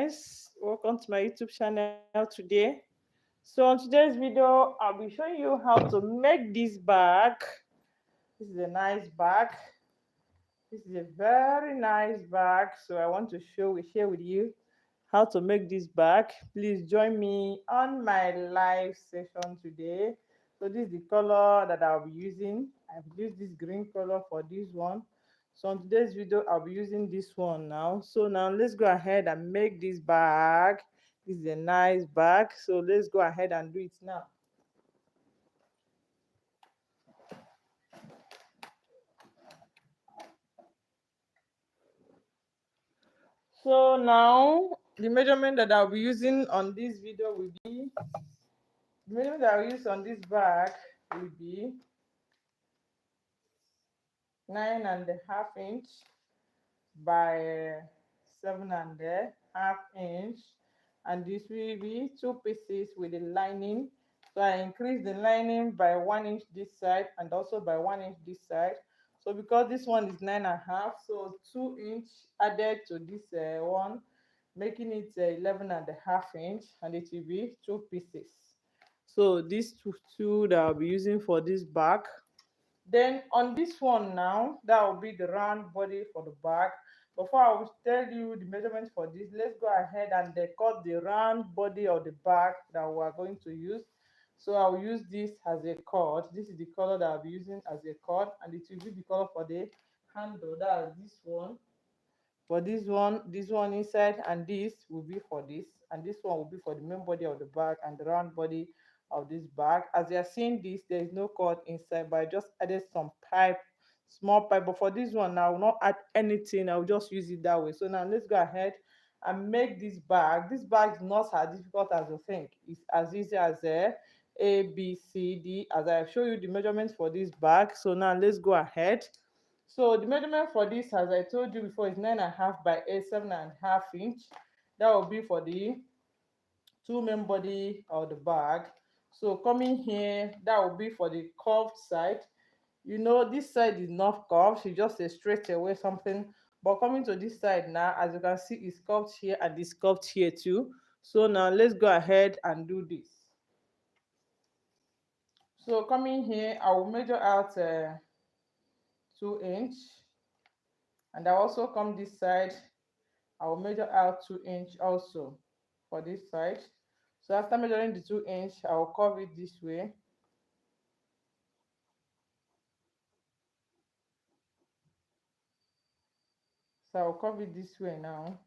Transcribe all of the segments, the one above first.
guys, welcome to my YouTube channel today. So on today's video I'll be showing you how to make this bag. This is a nice bag. This is a very nice bag, so I want to share with you how to make this bag. Please join me on my live session today. So this is the color that I'll be using. I've used this green color for this one. So on today's video I'll be using this one now. So now let's go ahead and make this bag. This is a nice bag, so let's go ahead and do it now. So now the measurement that I'll be using on this video will be the measurement that I'll use on this bag will be 9.5 inch by 7.5 inch, and this will be two pieces with the lining. So I increase the lining by 1 inch this side and also by 1 inch this side. So because this one is 9.5, so 2 inch added to this one, making it 11.5 inch, and it will be two pieces. So these two that I'll be using for this bag. Then on this one now, that will be the round body for the bag. Before I will tell you the measurements for this, let's go ahead and cut the round body of the bag that we are going to use. So I'll use this as a cord. This is the color that I'll be using as a cord, and it will be the color for the handle. That is this one. For this one inside, and this will be for this, and this one will be for the main body of the bag and the round body of this bag. As you are seeing this, there is no cord inside, but I just added some pipe, small pipe. But for this one, I will not add anything. I will just use it that way. So now let's go ahead and make this bag. This bag is not as difficult as you think. It's as easy as A, B, C, D, as I show you the measurements for this bag. So now let's go ahead. So the measurement for this, as I told you before, is 9.5 by 7.5 inch. That will be for the two main body of the bag. So coming here, that will be for the curved side. You know, this side is not curved, it's just a straight away something. But coming to this side now, as you can see, it's curved here and it's curved here too. So now let's go ahead and do this. So coming here, I will measure out 2 inch, and I also come this side. I will measure out 2 inch also for this side. So after measuring the 2 inch, I will curve it this way. So I'll curve it this way now.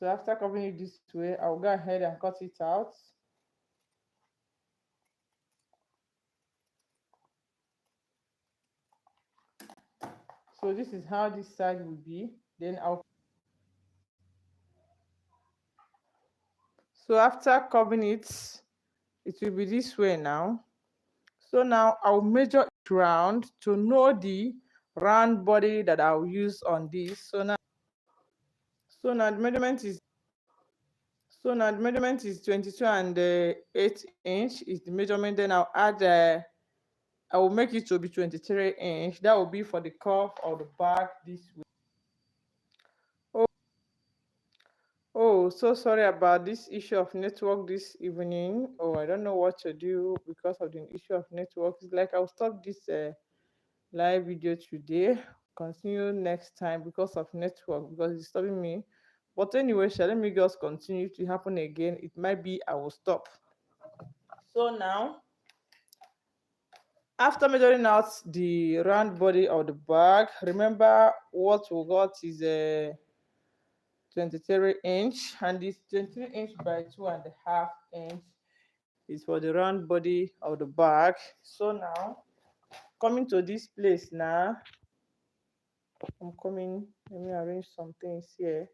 So after curving it this way, I'll go ahead and cut it out. So this is how this side will be. Then so after curving it, it will be this way now. So now I'll measure it round to know the round body that I'll use on this. So now the measurement is 22.8 inch is the measurement. Then I'll add I will make it to be 23 inch. That will be for the curve of the back this way. Oh, so sorry about this issue of network this evening. Oh, I don't know what to do because of the issue of network. It's like I'll stop this live video today. Continue next time because of network, because it's stopping me. But anyway, shall let me just continue to happen again. It might be I will stop. So now, after measuring out the round body of the bag, remember what we got is a 23 inch, and this 23 inch by 2.5 inch is for the round body of the bag. So now, coming to this place now, I'm coming. Let me arrange some things here.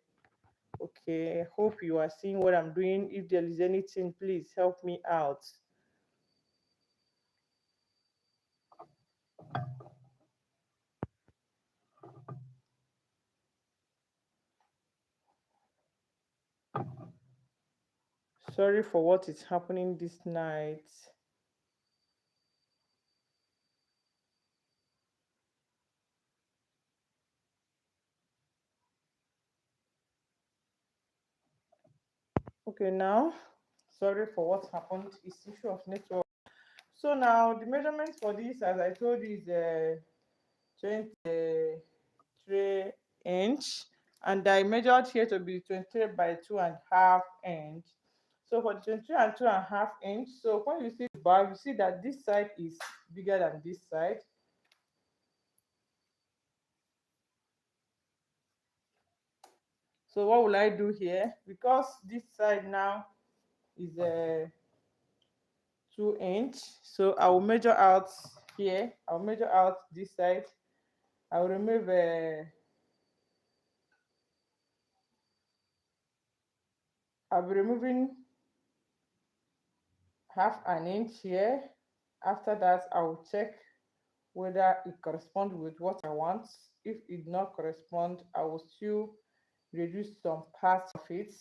Okay, hope you are seeing what I'm doing. If there is anything, please help me out. Sorry for what is happening this night. Okay, now, sorry for what happened. It's issue of network. So now the measurement for this, as I told you, is 23 inch, and I measured here to be 23 by 2.5 inch. So for the 23 and 2.5 inch, so when you see the bag, you see that this side is bigger than this side. So what will I do here? Because this side now is a 2 inch, so I will measure out here. I'll measure out this side. I'll remove I'll be removing half an inch here. After that, I will check whether it corresponds with what I want. If it not correspond, I will still reduce some parts of it.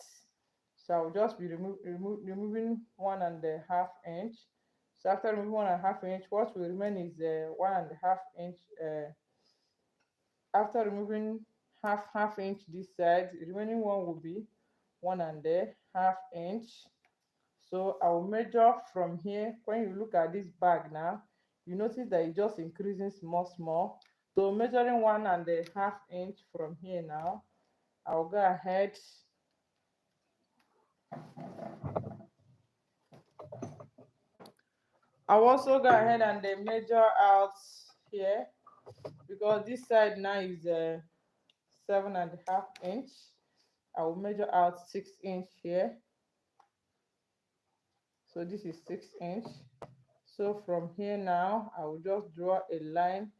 So I'll just be removing 1.5 inch. So after removing 1.5 inch, what will remain is 1.5 inch. After removing half inch this side, the remaining one will be 1.5 inch. So I will measure from here. When you look at this bag now, you notice that it's just increasing small. So measuring 1.5 inch from here now, I'll go ahead. I'll also go ahead and then measure out here, because this side now is 7.5 inch. I will measure out 6 inch here. So this is 6 inch. So from here now, I will just draw a line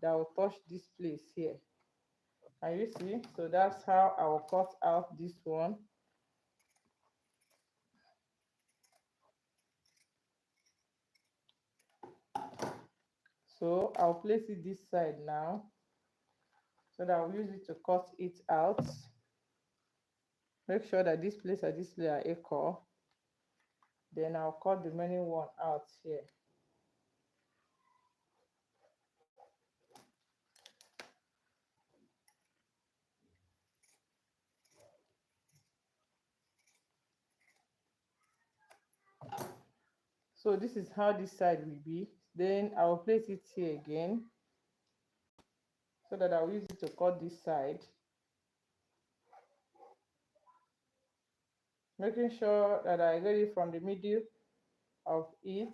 that will touch this place here. Can you see? So that's how I will cut out this one. So I'll place it this side now, so that I'll use it to cut it out. Make sure that this place and this place are equal. Then I'll cut the remaining one out here. So this is how this side will be. Then I will place it here again, so that I'll use it to cut this side. Making sure that I get it from the middle of it.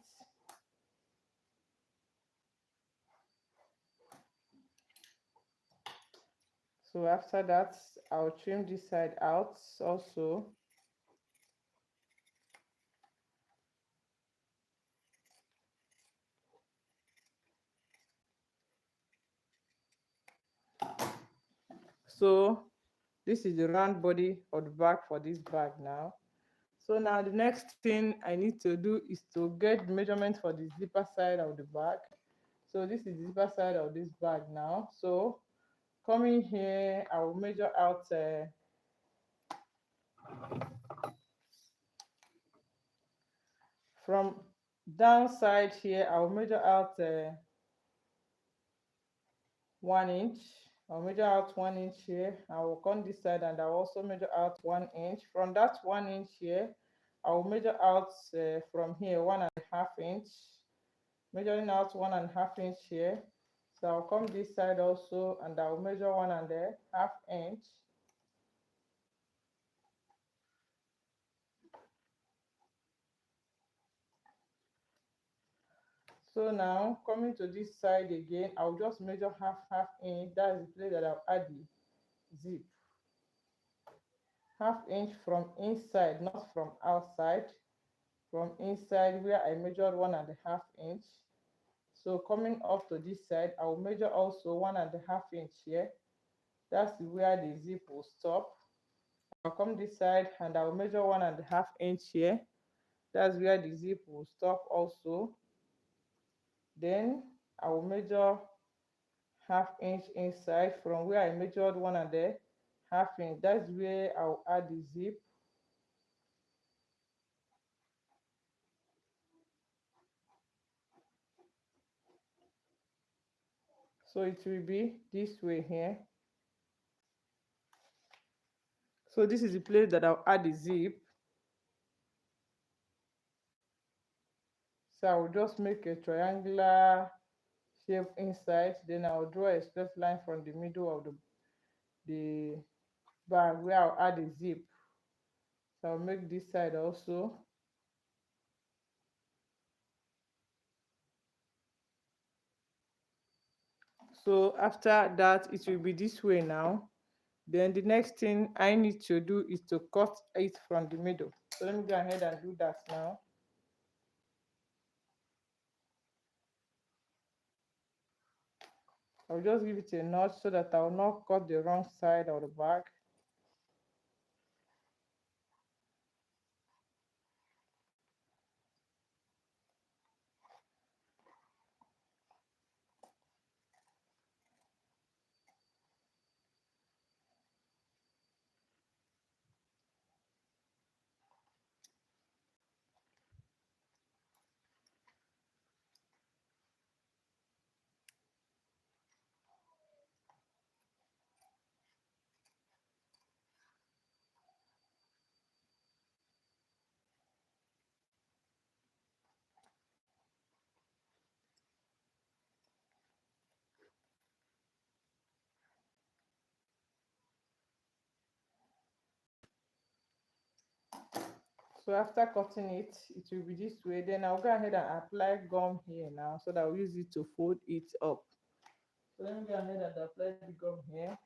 So after that, I'll trim this side out also. So this is the round body of the bag for this bag now. So now the next thing I need to do is to get the measurement for the zipper side of the bag. So this is the zipper side of this bag now. So coming here, I will measure out from downside here. I will measure out 1 inch. I'll measure out 1 inch here. I will come this side and I'll also measure out 1 inch. From that 1 inch here, I will measure out from here 1.5 inch. Measuring out 1.5 inch here. So I'll come this side also and I'll measure 1.5 inch. So now coming to this side again, I'll just measure half inch. That's the place that I'll add the zip. Half inch from inside, not from outside. From inside where I measured 1.5 inch. So coming up to this side, I will measure also 1.5 inch here. That's where the zip will stop. I'll come this side and I'll measure 1.5 inch here. That's where the zip will stop also. Then I will measure half inch inside from where I measured 1.5 inch. That's where I'll add the zip. So it will be this way here. So this is the place that I'll add the zip. So I will just make a triangular shape inside, then I'll draw a straight line from the middle of the bag where I'll add a zip. So I'll make this side also. So after that, it will be this way now. Then the next thing I need to do is to cut it from the middle. So let me go ahead and do that now. I'll just give it a notch so that I'll not cut the wrong side of the bag. So after cutting it, it will be this way. Then I'll go ahead and apply gum here now so that I'll use it to fold it up. So let me go ahead and apply the gum here.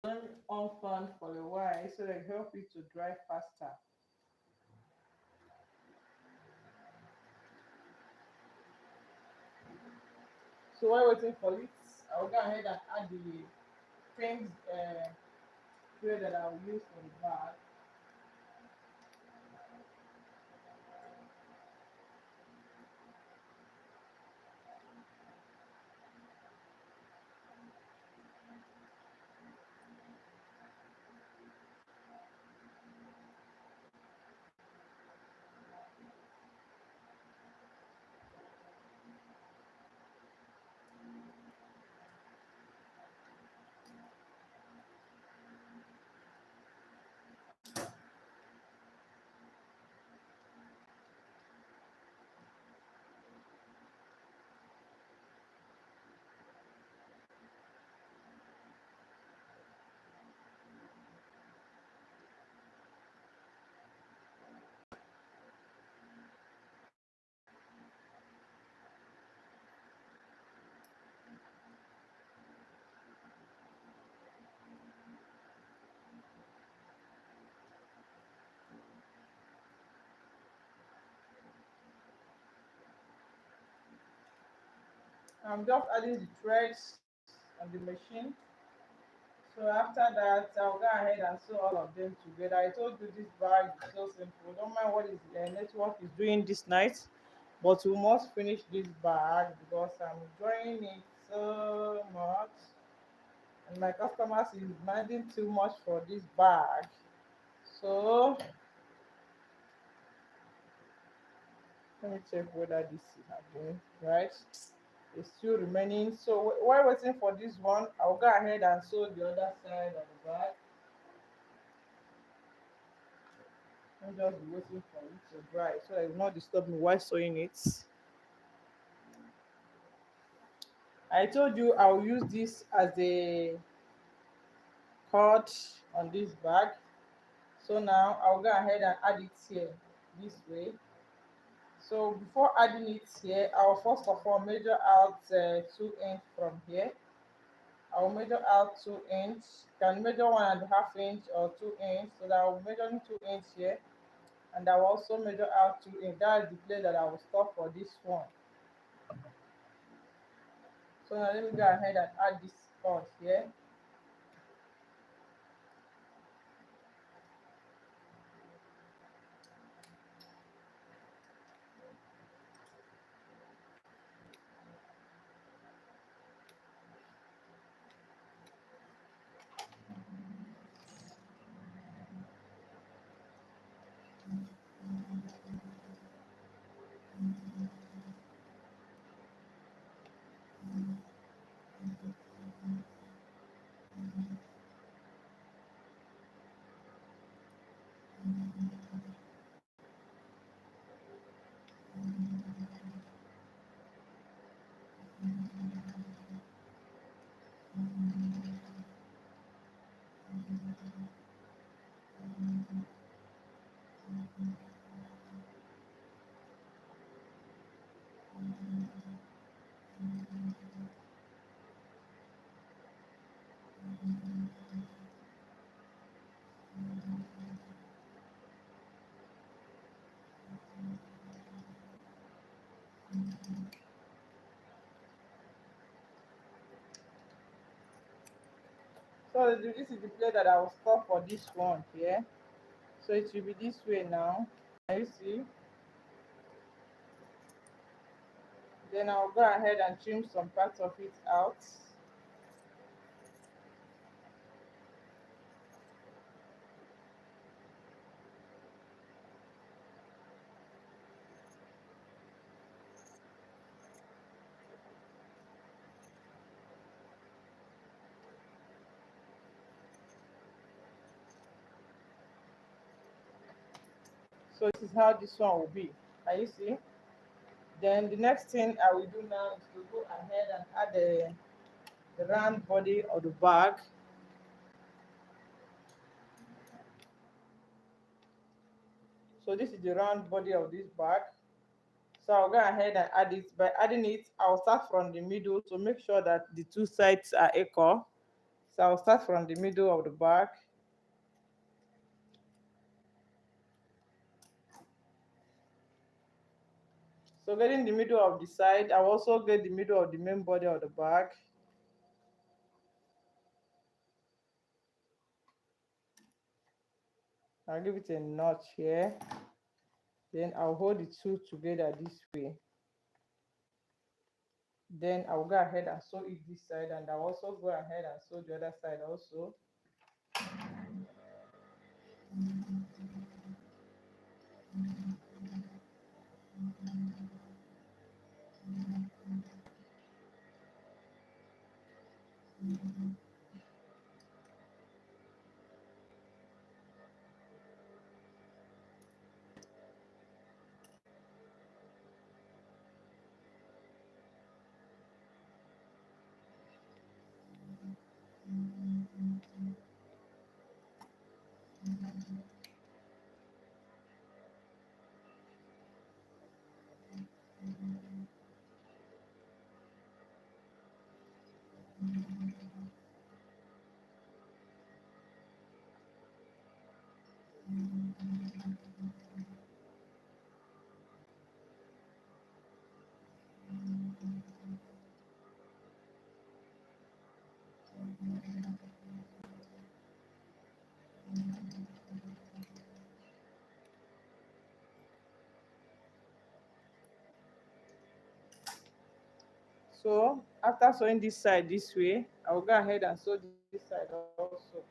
Turn on fan for a while so that it help it to dry faster. So while waiting for it, I'll go ahead and add the paint tray that I'll use for the bag. I'm just adding the threads on the machine. So after that, I'll go ahead and sew all of them together. I told you this bag is so simple. Don't mind what is network is doing this night, but we must finish this bag because I'm enjoying it so much, and my customers is demanding too much for this bag. So let me check whether this is happening right. It's still remaining. So while waiting for this one, I'll go ahead and sew the other side of the bag. I'm just waiting for it to dry so that it will not disturb me while sewing it. I told you I'll use this as a cord on this bag. So now I'll go ahead and add it here this way. So before adding it here, I'll first of all measure out 2 inch from here. I'll measure out 2 inch. Can measure 1.5 inch or 2 inch. So that I'll measure 2 inch here, and I'll also measure out 2 inch. That is the place that I will stop for this one. So now let me go ahead and add this cord here. So this is the place that I will store for this one here. So it will be this way now. Can you see? Then I'll go ahead and trim some parts of it out. So this is how this one will be. Can you see? Then the next thing I will do now is to go ahead and add the round body of the bag. So this is the round body of this bag. So I'll go ahead and add it. By adding it, I'll start from the middle to make sure that the two sides are equal. So I'll start from the middle of the bag. So getting the middle of the side, I'll also get the middle of the main body of the bag. I'll give it a notch here. Then I'll hold the two together this way. Then I'll go ahead and sew it this side, and I'll also go ahead and sew the other side also. So after sewing this side this way, I will go ahead and sew this side also.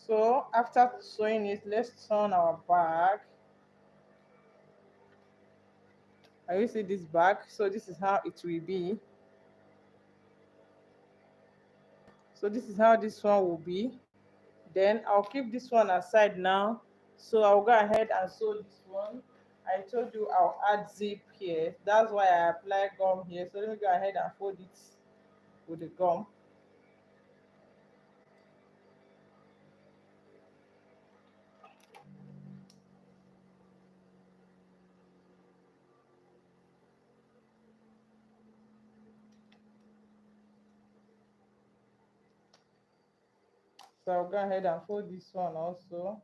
So after sewing it, let's turn our bag. Can you see this bag? So this is how it will be. So this is how this one will be. Then I'll keep this one aside now. So I'll go ahead and sew this one. I told you I'll add zip here. That's why I apply gum here. So let me go ahead and fold it with the gum. So I'll go ahead and fold this one also.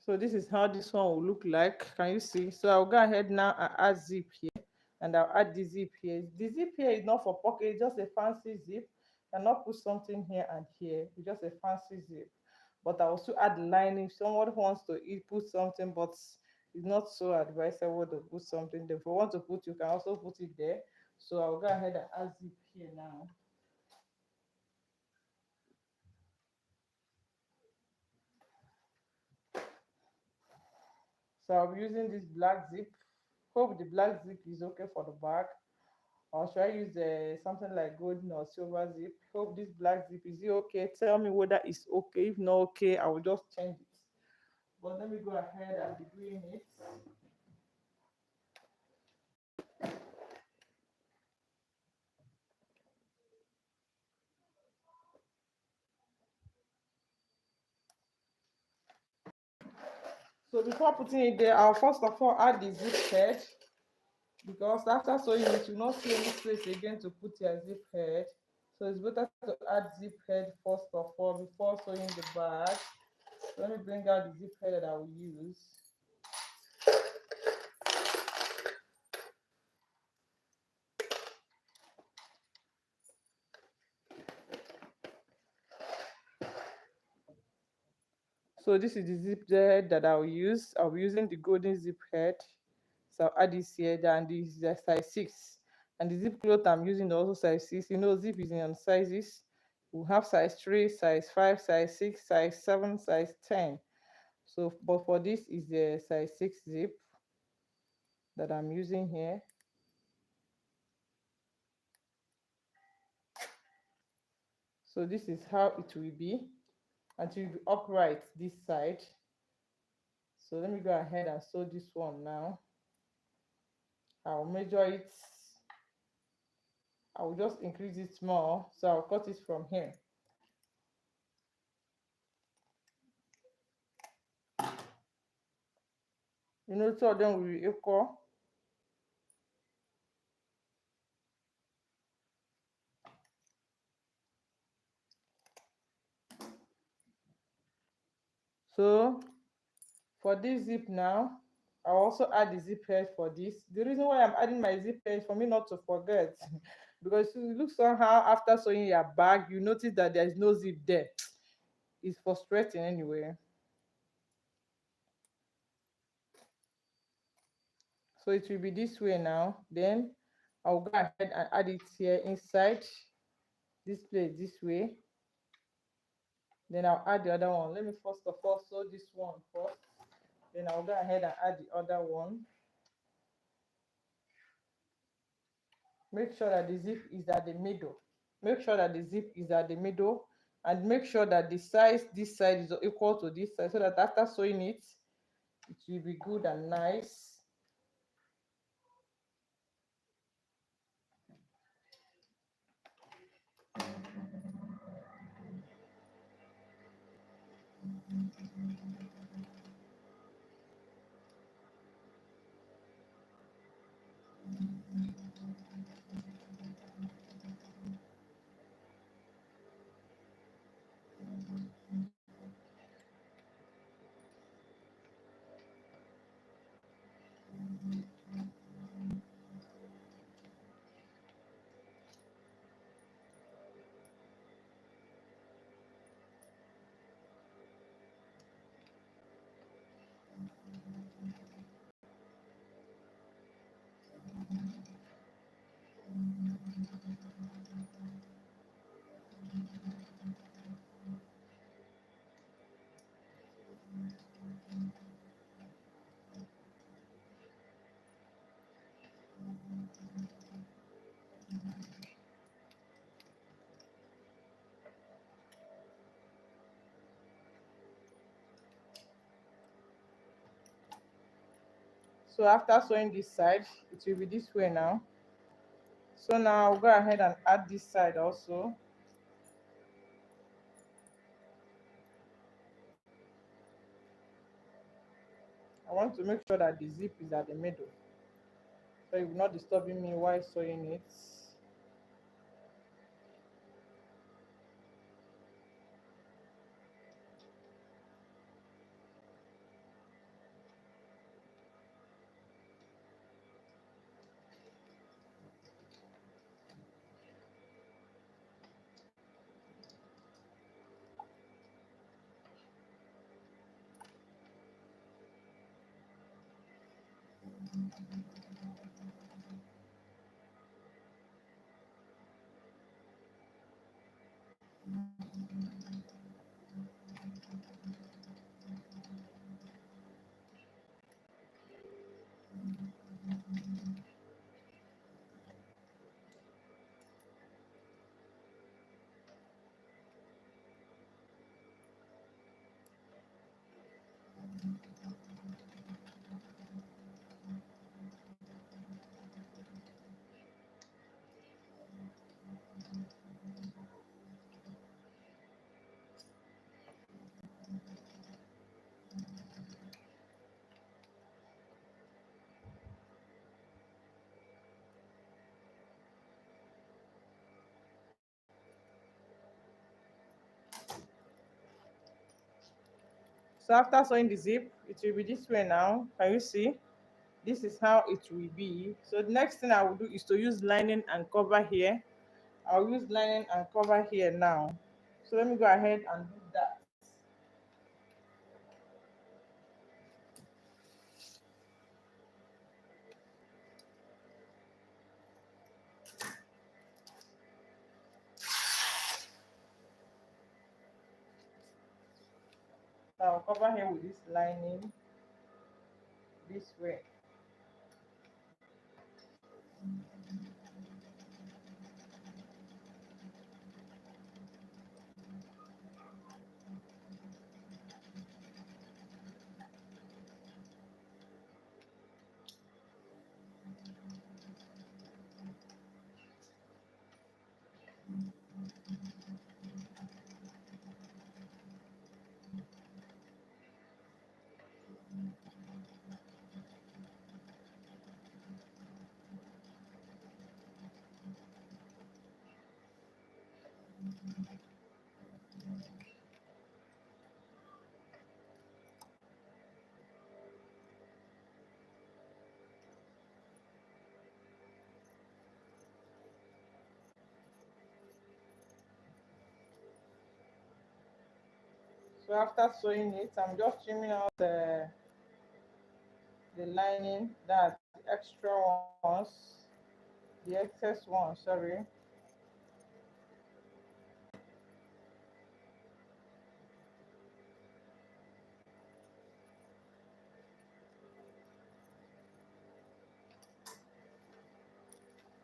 So this is how this one will look like. Can you see? So I'll go ahead now and add zip here. And I'll add the zip here. The zip here is not for pocket, it's just a fancy zip. cannot put something here and here. It's just a fancy zip. But I will still add the lining. If someone wants to put something, but it's not so advisable to put something there. If you want to put, you can also put it there. So I'll go ahead and add zip here now. So I'll be using this black zip. Hope the black zip is okay for the back. Or should I use something like golden or silver zip? Hope this black zip is it okay? Tell me whether it's okay. If not okay, I will just change it. But let me go ahead and be doing it. So before putting it there, I'll first of all add the zip head, because after sewing it, you will not see any space again to put your zip head. So it's better to add zip head first of all before sewing the bag. So let me bring out the zip head that I will use. So this is the zip head that I'll use. I'll be using the golden zip head. So I'll add this here, and this is a size 6. And the zip cloth I'm using is also size 6. You know, zip is in sizes. We have size 3, size 5, size 6, size 7, size 10. So, but for this is the size 6 zip that I'm using here. So this is how it will be, and it will be upright this side. So let me go ahead and sew this one now. I'll measure it. I will just increase it more, so I'll cut it from here. You know, two of them will be equal. So for this zip now, I'll also add the zip head for this. The reason why I'm adding my zip head for me not to forget, because it looks somehow after sewing your bag, you notice that there is no zip there. It's frustrating anyway. So it will be this way now. Then I'll go ahead and add it here inside this place this way. Then I'll add the other one. Let me first of all sew this one first. Then I'll go ahead and add the other one. Make sure that the zip is at the middle. Make sure that the zip is at the middle, and make sure that the size this side is equal to this side, so that after sewing it, it will be good and nice. So after sewing this side, it will be this way now. So now I'll go ahead and add this side also. I want to make sure that the zip is at the middle, so it will not disturbing me while sewing it. So after sewing the zip, it will be this way now. Can you see? This is how it will be. So the next thing I will do is to use lining and cover here. I'll use lining and cover here now. So let me go ahead and do that. So I'll cover here with this lining this way. So after sewing it, I'm just trimming out the lining, that the extra ones, the excess ones, sorry.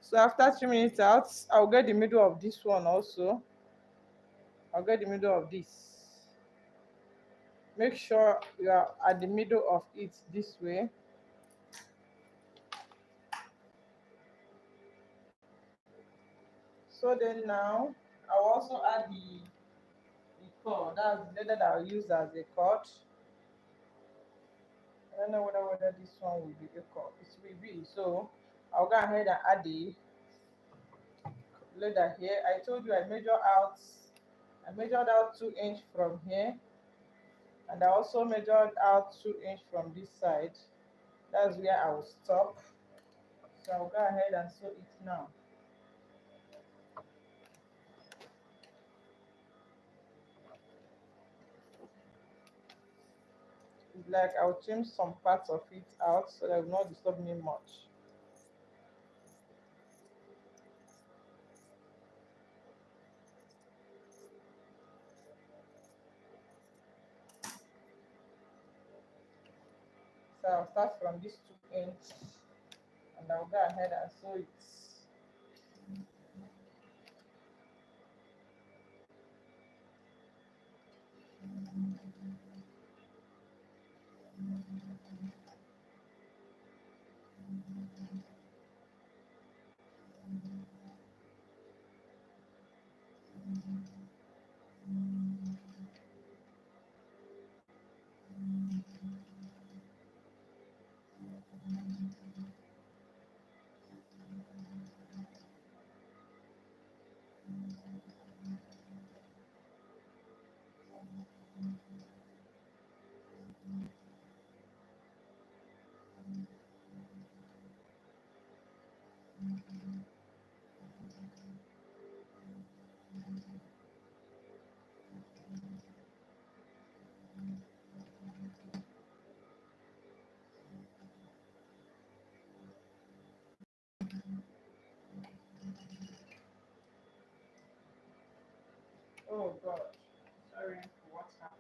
So after trimming it out, I'll get the middle of this one also. I'll get the middle of this. Make sure you are at the middle of it this way. So then now I'll also add the cord. That's the leather that I'll use as a cord. I don't know whether this one will be a cord. It will be. So I'll go ahead and add the leather here. I measured out 2 inch from here, and I also measured out 2 inch from this side. That's where I will stop. So I'll go ahead and sew it now. It's like I'll trim some parts of it out so that it will not disturb me much. So I'll start from this 2 inch, and I'll go ahead and sew it. Oh God, sorry for what happened.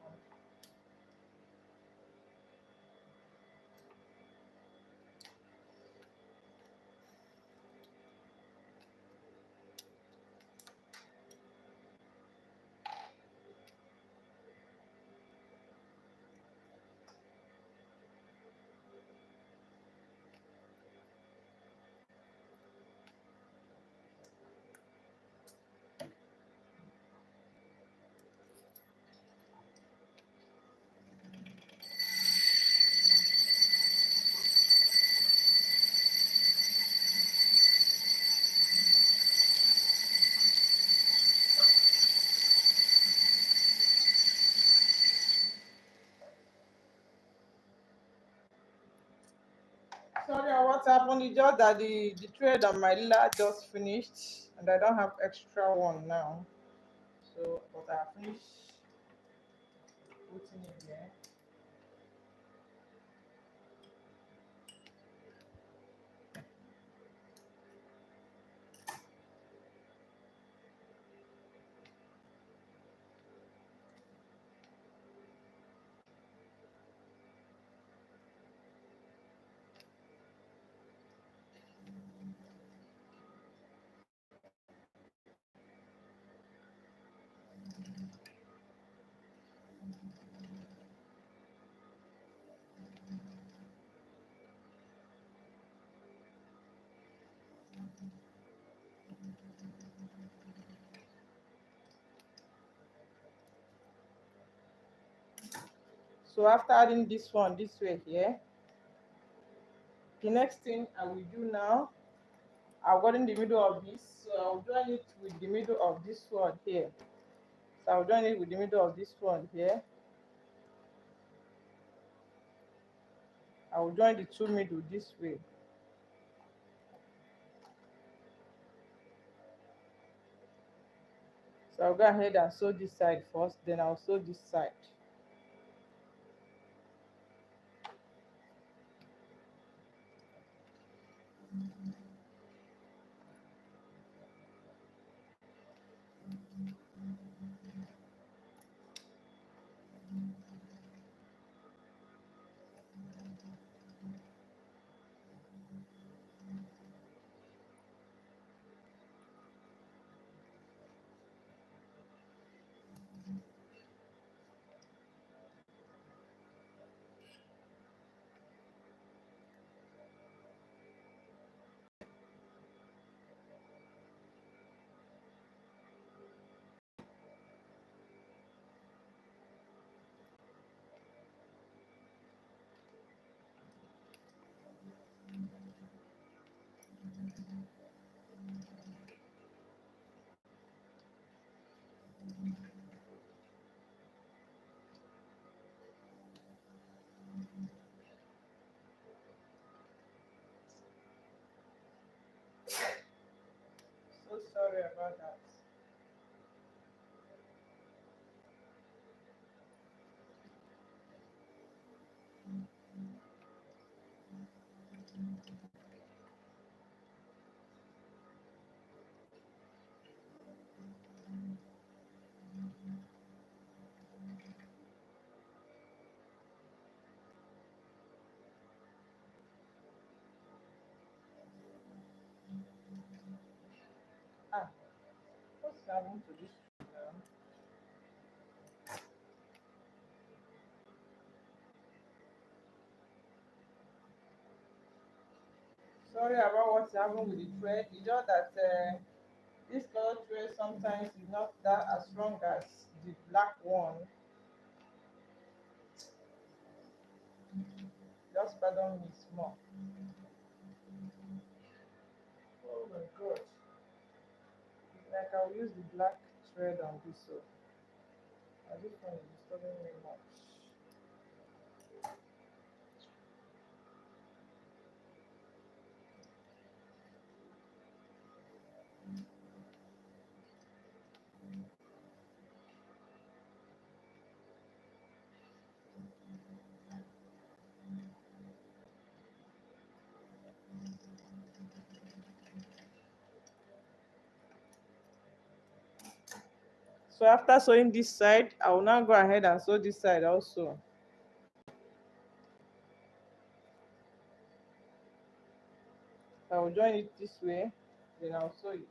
Sorry, what happened? It's just that the thread on my lila just finished, and I don't have extra one now. So, but I finished putting it there. So after adding this one this way here, the next thing I will do now, I've got in the middle of this, so I'll join it with the middle of this one here. So I'll join it with the middle of this one here. I will join the two middle this way. So I'll go ahead and sew this side first, then I'll sew this side. So sorry about that. Ah, what's happening to this now? Sorry about what's happening with the thread. It's just that this color thread sometimes is not that as strong as the black one. Just pardon me small. Oh my god. Like I'll use the black thread on this one. And this one is disturbing me much. So after sewing this side, I will now go ahead and sew this side also. I will join it this way, then I'll sew it.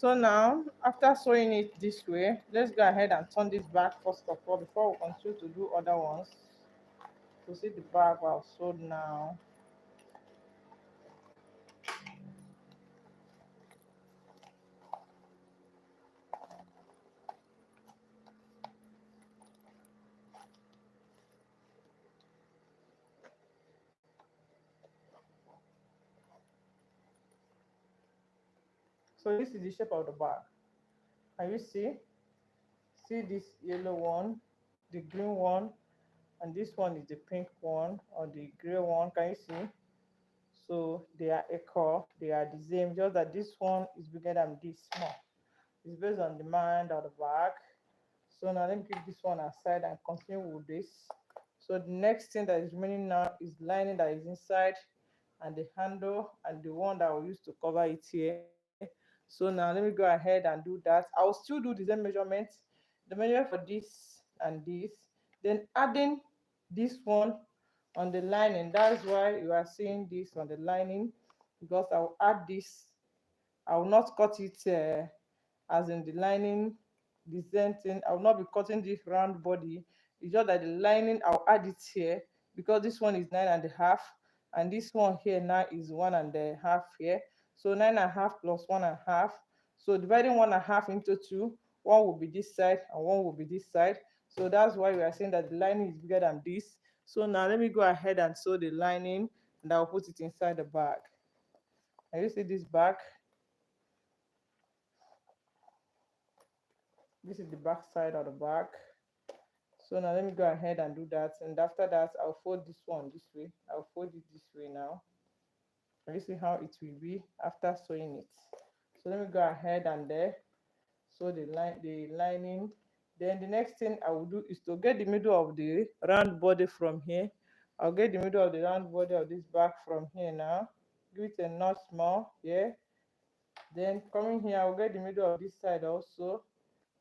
So now, after sewing it this way, let's go ahead and turn this back first of all before we continue to do other ones. To see the back well sewed now. So this is the shape of the back. Can you see? See this yellow one, the green one, and this one is the pink one or the gray one. Can you see? So they are equal, they are the same, just that this one is bigger than this small. It's based on the mind of the back. So now let me keep this one aside and continue with this. So the next thing that is remaining now is lining that is inside and the handle and the one that we use to cover it here. So now let me go ahead and do that. I'll still do the same measurement, the measurement for this and this, then adding this one on the lining. That's why you are seeing this on the lining, because I'll add this. I will not cut it as in the lining, the same thing. I will not be cutting this round body. It's just that the lining, I'll add it here because this one is 9.5 and this one here now is 1.5 here. So 9.5 plus 1.5. So dividing 1.5 into two, one will be this side and one will be this side. So that's why we are saying that the lining is bigger than this. So now let me go ahead and sew the lining and I'll put it inside the bag. Can you see this bag? This is the back side of the bag. So now let me go ahead and do that, and after that I'll fold this one this way. I'll fold it this way now. Can you see how it will be after sewing it? So let me go ahead and there sew the lining, Then the next thing I will do is to get the middle of the round body from here. I'll get the middle of the round body of this bag from here now. Give it a notch small here. Then coming here, I'll get the middle of this side also.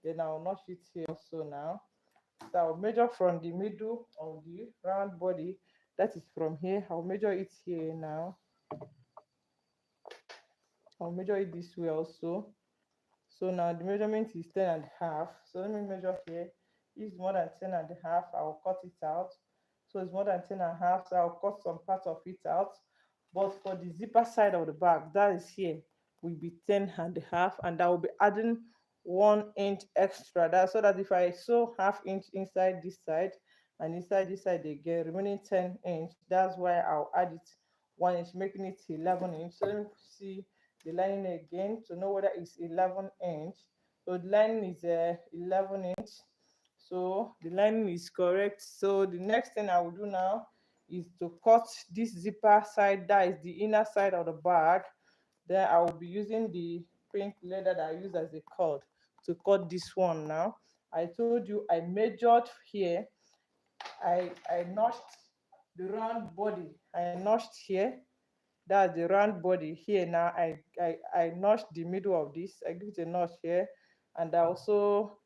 Then I'll notch it here also now. So I'll measure from the middle of the round body. That is from here. I'll measure it here now. I'll measure it this way also. So now the measurement is 10 and a half. So let me measure here. If it's more than 10 and a half, I'll cut it out. So it's more than 10 and a half, so I'll cut some part of it out. But for the zipper side of the bag, that is here, will be 10 and a half, and I will be adding 1 inch extra. That's so that if I sew half inch inside this side and inside this side again, remaining 10 inch, that's why I'll add it 1 inch, making it 11 inch. So let me see the lining again to know whether it's 11 inch. So the lining is 11 inch, so the lining is correct. So the next thing I will do now is to cut this zipper side, that is the inner side of the bag. Then I will be using the pink leather that I use as a cord to cut this one. Now I told you I measured here. I notched the round body. I notched here, that's the round body here. Now I notched the middle of this. I give it a notch here, and I also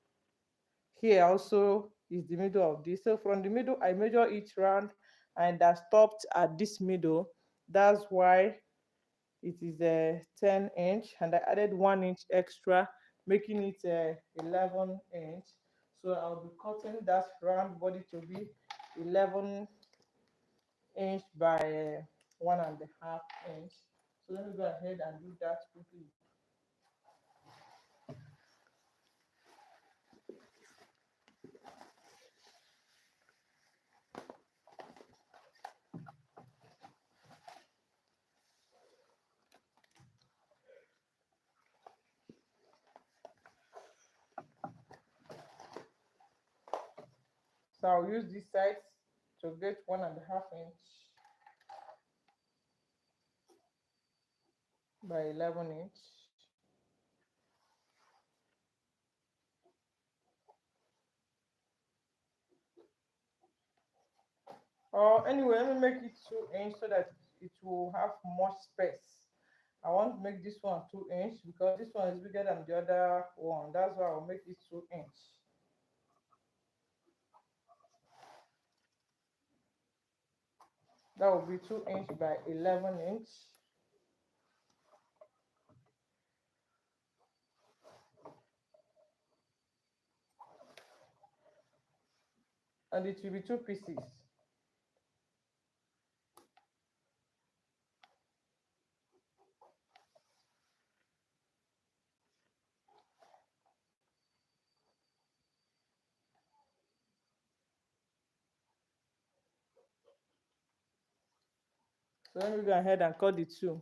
here also is the middle of this. So from the middle I measure each round, and I stopped at this middle. That's why it is a 10 inch, and I added 1 inch extra, making it a 11 inch. So I'll be cutting that round body to be 11 inch by 1.5 inch. So let me go ahead and do that quickly. So I'll use this side to get 1.5 inch by 11 inch. Or anyway, let me make it 2 inch so that it will have more space. I want to make this one 2 inch because this one is bigger than the other one. That's why I'll make it 2 inch. That will be 2 inch by 11 inch. And it will be two pieces. So let me go ahead and cut the two.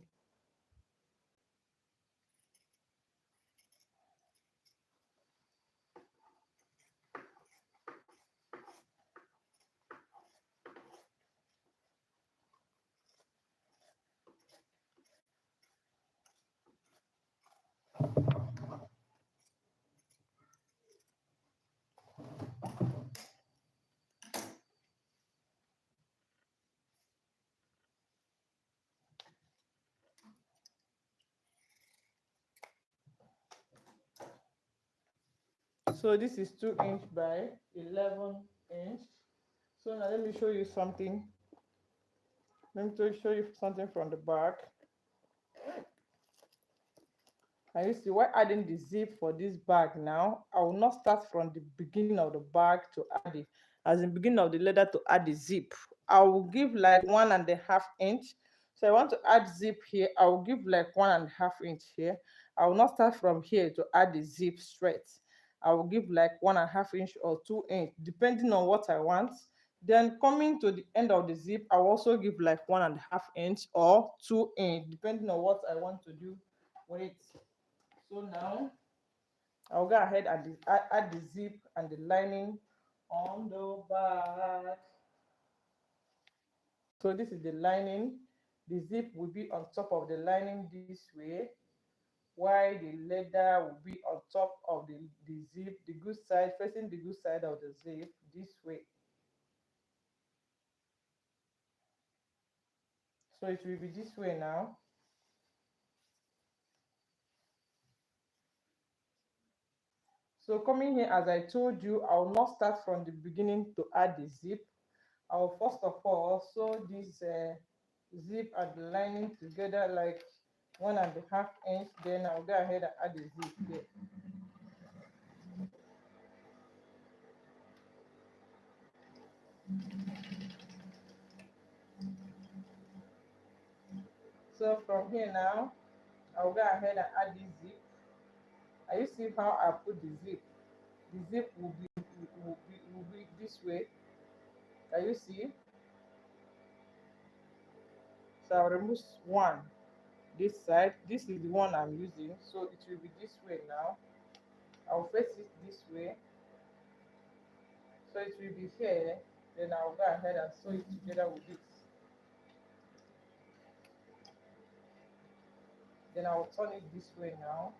So this is 2 inch by 11 inch. So now let me show you something. Let me show you something from the back. And you see, while adding the zip for this bag now, I will not start from the beginning of the bag to add it, as in beginning of the leather to add the zip. I will give like 1.5 inch. So I want to add zip here. I will give like 1.5 inch here. I will not start from here to add the zip straight. I will give like 1.5 inch or 2 inch, depending on what I want. Then coming to the end of the zip, I will also give like 1.5 inch or 2 inch, depending on what I want to do with it. So now I'll go ahead and add the zip and the lining on the back. So this is the lining. The zip will be on top of the lining this way. while the leather will be on top of the zip, the good side, facing the good side of the zip this way. So it will be this way now. So coming here, as I told you, I will not start from the beginning to add the zip. I will first of all sew this zip and the lining together like 1.5 inch. Then I'll go ahead and add the zip here. So from here now, I'll go ahead and add this zip. Are you see how I put the zip? The zip will be this way. Can you see? So I'll remove one this side. This is the one I'm using, so it will be this way now. I'll face it this way, so it will be here. Then I'll go ahead and sew it together with this. Then I'll turn it this way now.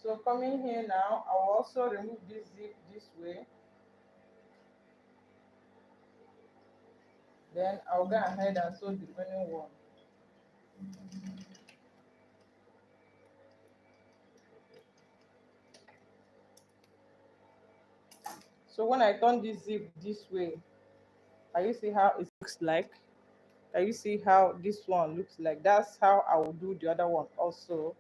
So coming here now, I will also remove this zip this way. Then I'll go ahead and sew the remaining one. So when I turn this zip this way, can you see how it looks like? Can you see how this one looks like? That's how I will do the other one also.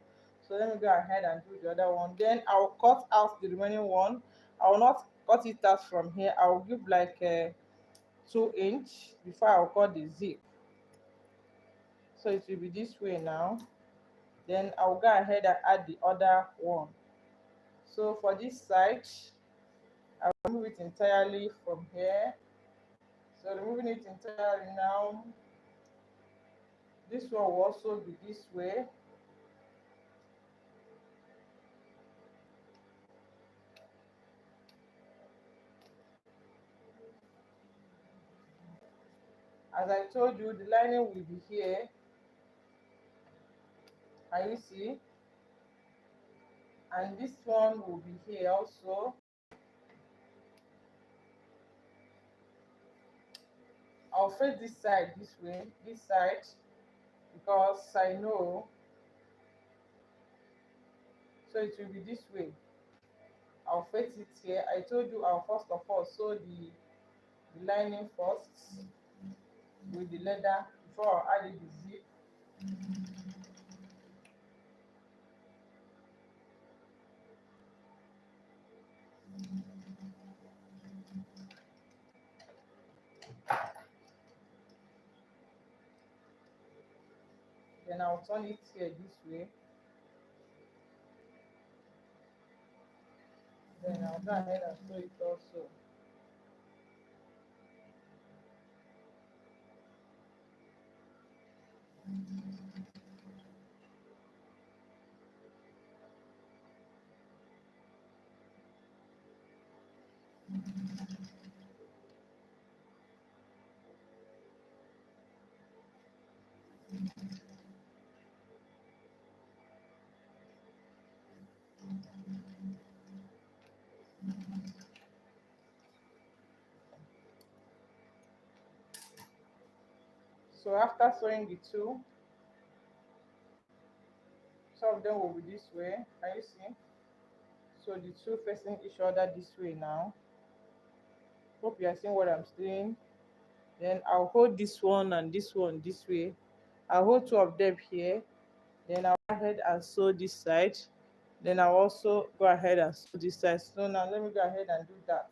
So let me go ahead and do the other one. Then I will cut out the remaining one. I will not cut it out from here. I will give like a 2 inch before I will cut the zip. So it will be this way now. Then I will go ahead and add the other one. So for this side, I will remove it entirely from here. So removing it entirely now. This one will also be this way. As I told you, the lining will be here. Can you see? And this one will be here also. I'll face this side this way, this side, because I know. So it will be this way. I'll face it here. I told you I'll first of all sew the lining first with the leather before I add the zip. Then I'll turn it here this way. Then I'll go ahead and sew it also. So after sewing the two, some of them will be this way. Can you see? So the two facing each other this way now. Hope you are seeing what I'm saying. Then I'll hold this one and this one this way. I'll hold two of them here. Then I'll go ahead and sew this side. Then I'll also go ahead and sew this side. So now let me go ahead and do that.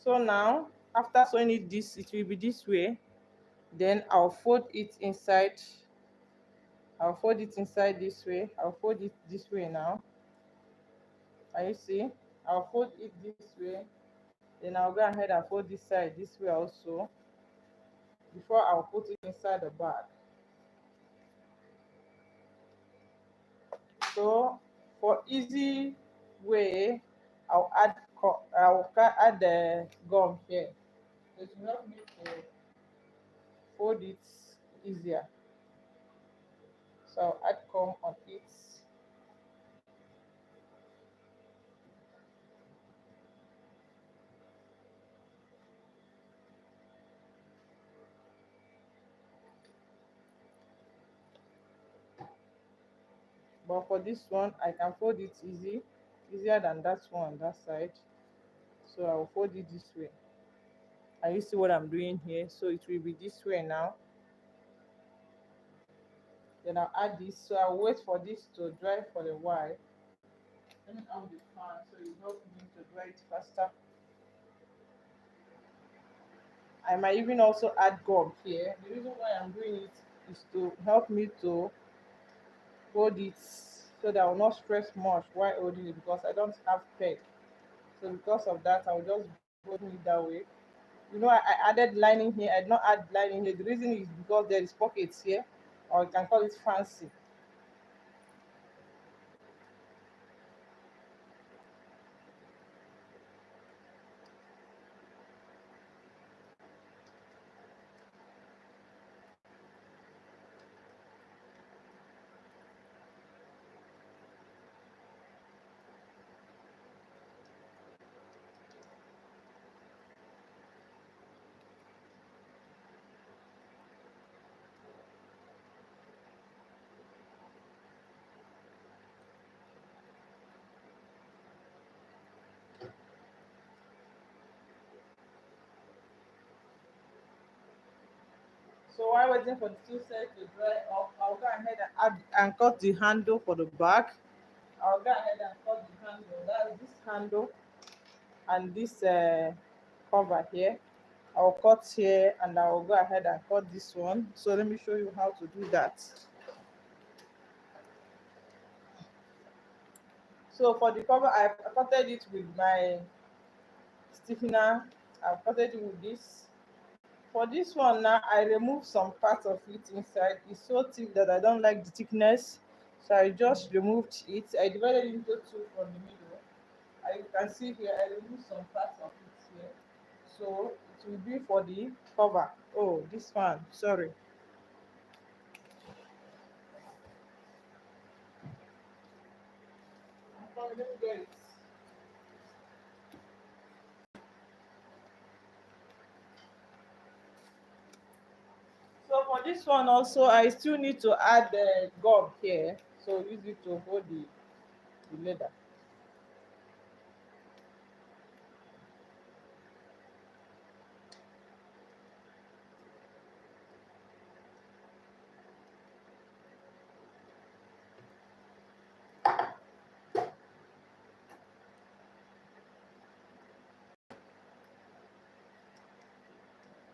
So now, after sewing it this, it will be this way. Then I'll fold it inside. I'll fold it inside this way. I'll fold it this way now. Can you see? I'll fold it this way. Then I'll go ahead and fold this side this way also before I'll put it inside the bag. So for easy way, I'll add the gum here. It will help me to fold it easier. So I'll add gum on it. But for this one, I can fold it easier than that one on that side. So I'll fold it this way. And you see what I'm doing here? So it will be this way now. Then I'll add this. So I'll wait for this to dry for a while. Let me on the fan so it helps me to dry it faster. I might even also add gum here. The reason why I'm doing it is to help me to hold it so that I will not stress much while holding it because I don't have peg. So because of that, I will just hold it that way. You know, I added lining here. I did not add lining here. The reason is because there is pockets here, or you can call it fancy. So while waiting for the two sides to dry up, I'll go ahead and add and cut the handle for the back. I'll go ahead and cut the handle. That is this handle and this cover here. I'll cut here and I'll go ahead and cut this one. So let me show you how to do that. So for the cover, I cutted it with my stiffener. I've cutted it with this. For this one now, I remove some part of it inside. It's so thick that I don't like the thickness. So I just removed it. I divided it into two from the middle. As you can see here, I removed some parts of it here. So it will be for the cover. Oh, this one, sorry. Let me get it. So for this one also, I still need to add the gum here. So use it to hold the leather.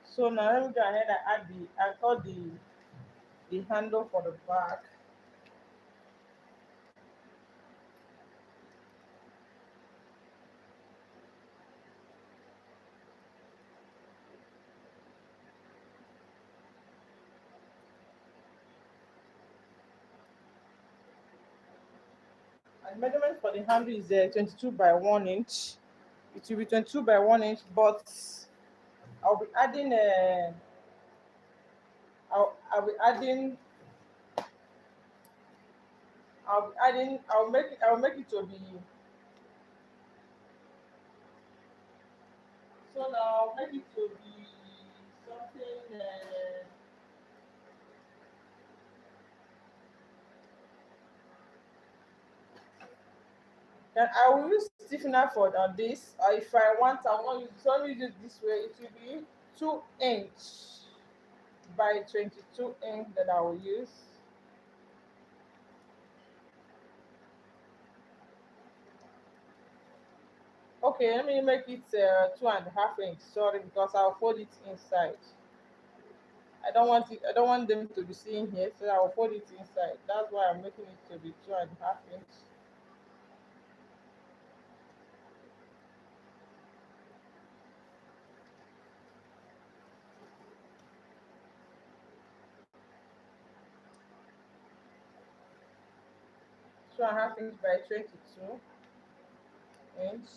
So now let me go ahead and add I cut the handle for the back. And measurement for the handle is 22 by 1 inch. It will be 22 by 1 inch, but I'll be adding I'll be adding I'll make it to be, so now I'll make it to be something, then I will use stiffener for on this, or if I want use only use it this way, it will be 2 inch by 22 inch that I will use. Okay, let me make it 2.5 inch. Sorry, because I'll fold it inside. I don't want them to be seen here, so I'll fold it inside. That's why I'm making it to be 2.5 inch. 2.5 inch by 22 inch.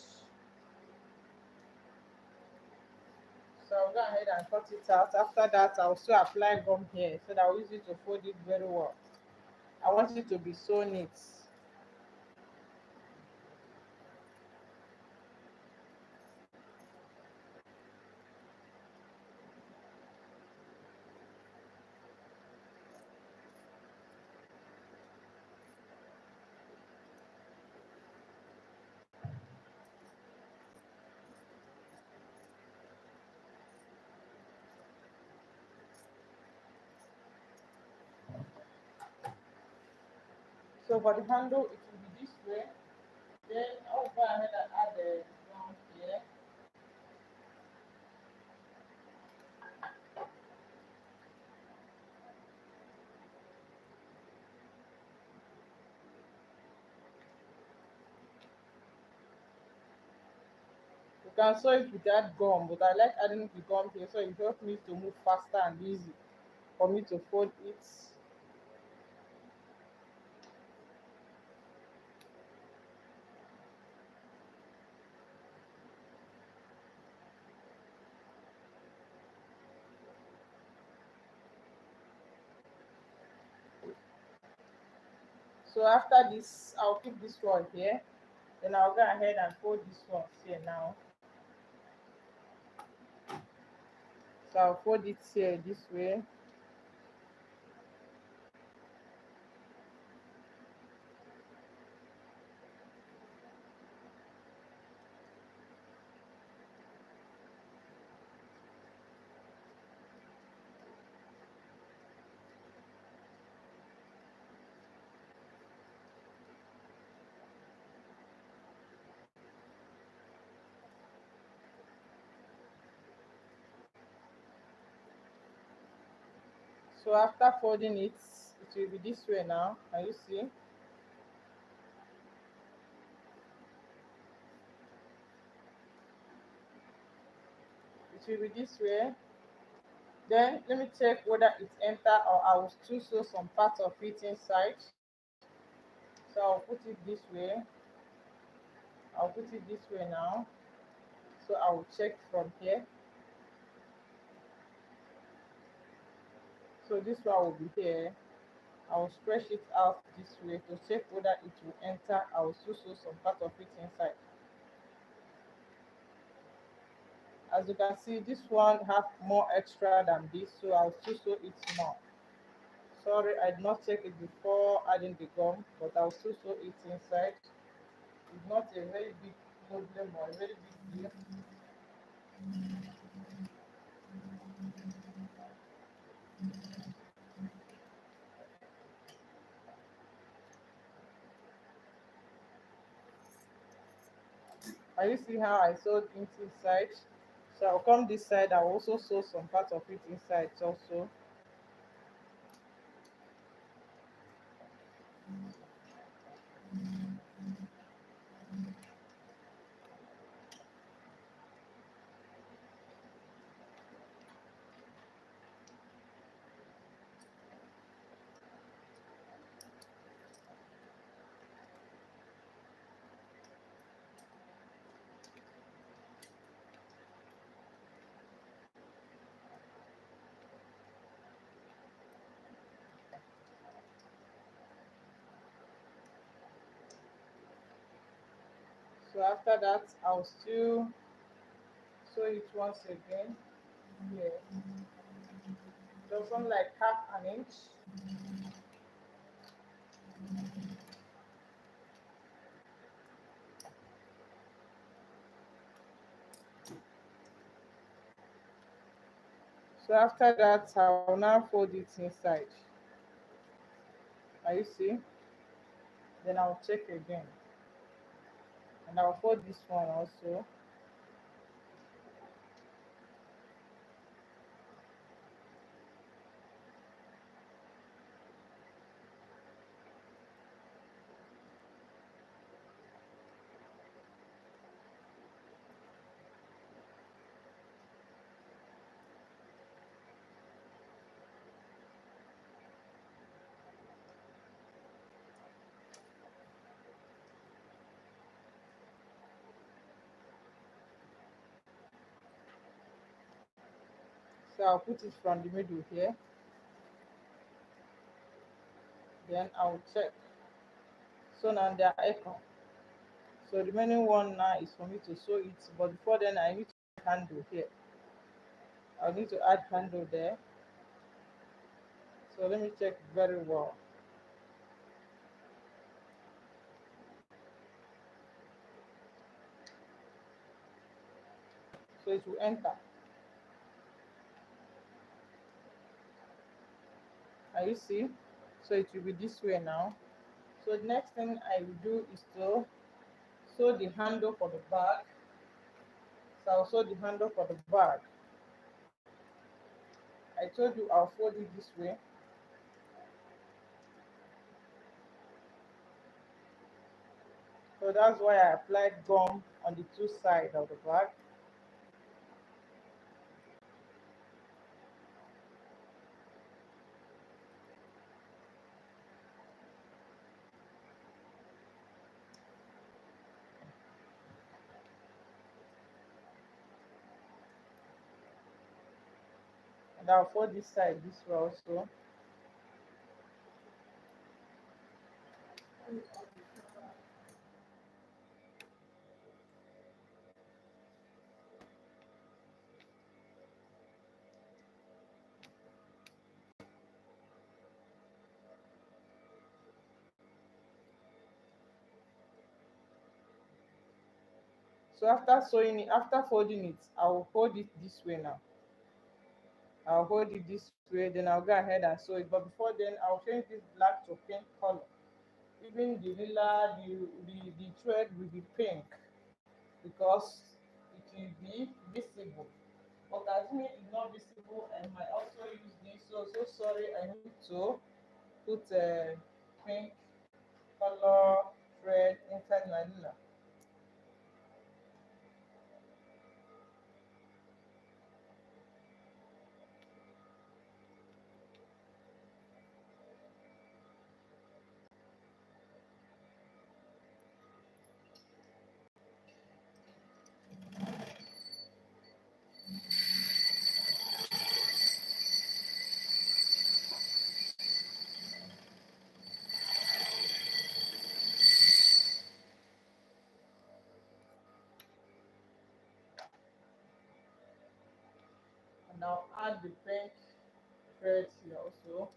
So I'll go ahead and cut it out. After that, I'll still apply gum here so that I'll use it to fold it very well. I want it to be so neat. So for the handle, it will be this way. Then I'll go ahead and add the gum here. You can sew it without gum, but I like adding the gum here so it helps me to move faster and easy for me to fold it. So after this, I'll keep this one here. Then I'll go ahead and fold this one here now. So I'll fold it here this way. So after folding it, it will be this way now. Can you see? It will be this way. Then let me check whether it enter or I will still sew some part of it inside. So I'll put it this way. I'll put it this way now. So I will check from here. So this one will be here. I will stretch it out this way to check whether it will enter. I will still sew some part of it inside. As you can see, this one have more extra than this, so I'll still sew it more. Sorry, I did not check it before adding the gum, but I'll still sew it inside. It's not a very big problem or a very big deal. Can you see how I sewed it inside? So I'll come this side. I'll also sew some part of it inside also. So after that, I'll still sew it once again here. Just on like half an inch. So after that, I'll now fold it inside. Are you see? Then I'll check again. And I'll fold this one also. So I'll put it from the middle here. Then I'll check. So now they are equal. So the remaining one now is for me to sew it. But before then, I need to add handle here. I need to add handle there. So let me check very well. So it will enter. Are you see? So it will be this way now. So the next thing I will do is to sew the handle for the bag. So I'll sew the handle for the bag. I told you I'll fold it this way. So that's why I applied gum on the two sides of the bag. And I'll fold this side this way also. So after sewing it, after folding it, I will hold it this way now. I'll hold it this way, then I'll go ahead and sew it. But before then, I'll change this black to pink color. Even the lila, the thread will be pink because it will be visible. But as me is not visible, I might also use this. So sorry, I need to put a pink color thread inside my lila. And I'll add the pink thread here also.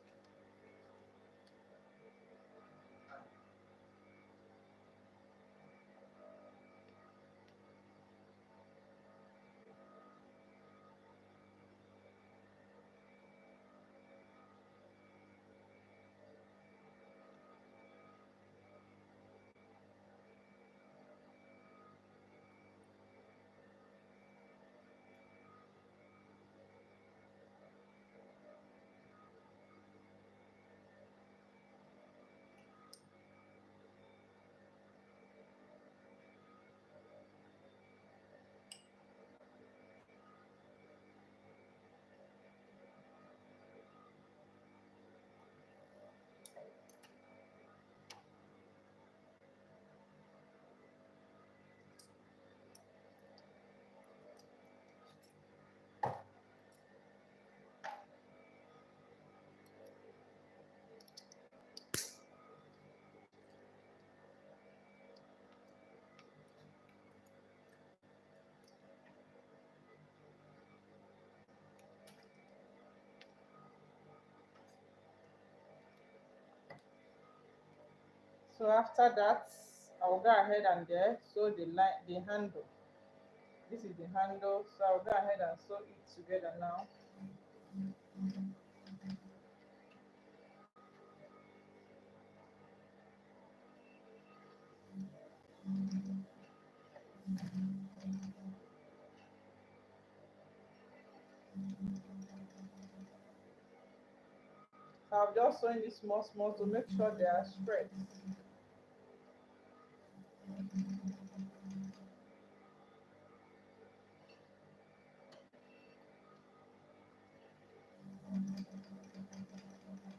So after that, I'll go ahead and there sew the handle. This is the handle, so I'll go ahead and sew it together now. So I'll just sew in this small to make sure they are straight.